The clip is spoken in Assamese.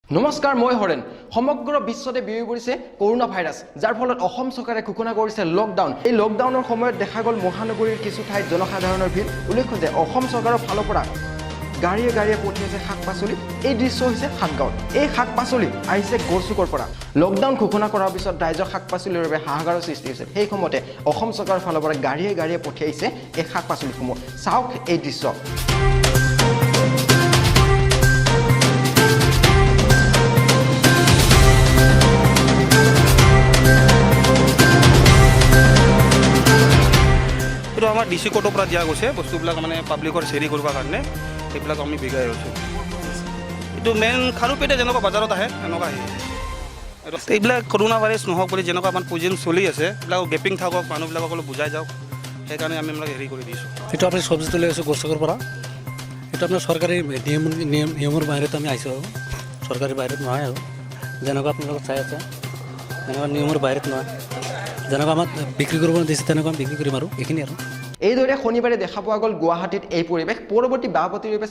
নমস্কাৰ মই হৰেন সমগ্ৰ বিশ্বতে বিয়পি পৰিছে কৰোনা ভাইৰাছ যাৰ ফলত অসম চৰকাৰে ঘোষণা কৰিছে লকডাউন এই লকডাউনৰ সময়ত দেখা গ'ল মহানগৰীৰ কিছু ঠাইত জনসাধাৰণৰ ভিৰ উল্লেখ্য যে অসম চৰকাৰৰ ফালৰ পৰা গাড়ীয়ে গাড়ীয়ে পঠিয়াইছে শাক-পাচলি এই দৃশ্য হৈছে সাতগাঁৱত এই শাক-পাচলি আহিছে গড়চুকৰ পৰা লকডাউন ঘোষণা কৰাৰ পিছত ৰাজ্যৰ শাক-পাচলিৰ বাবে হাহাকাৰৰ সৃষ্টি হৈছে সেই সময়তে অসম চৰকাৰৰ ফালৰ পৰা গাড়ীয়ে গাড়ীয়ে পঠিয়াইছে এই শাক-পাচলিসমূহ চাওক এই দৃশ্য আমাৰ ডিসি কোৰ্টৰ পৰা দিয়া গৈছে বস্তুবিলাক মানে পাব্লিকৰ চেৰি কৰিবৰ কাৰণে এইবিলাক আমি বিগাই আছোঁ এইটো মেইন খাৰুপেটে যেনেকুৱা বজাৰত আহে এনেকুৱা আহে এইবিলাক কৰোনা ভাইৰাছ নহওক বুলি যেনেকুৱা আমাৰ পুঁজি চলি আছে এইবিলাক গেপিং থাকক মানুহবিলাকক অলপ বুজাই যাওক সেইকাৰণে আমি এইবিলাক হেৰি কৰি দিছোঁ এইটো আপুনি চব্জিটো লৈ আছোঁ গড়চুকৰ পৰা এইটো আপোনাৰ চৰকাৰী নিয়মৰ বাহিৰত আমি আহিছোঁ আৰু চৰকাৰী বাহিৰত নহয় আৰু যেনেকুৱা আপোনালোকক চাই আছে যেনেকুৱা নিয়মৰ বাহিৰত নহয় যেনেকুৱা আমাক বিক্ৰী কৰিব দিছে তেনেকুৱা বিক্ৰী কৰিম আৰু এইখিনি আৰু এইদৰে শনিবাৰে দেখা পোৱা গ'ল গুৱাহাটীত এই পৰিৱেশ পৰৱৰ্তী বাবতিৰ বাবে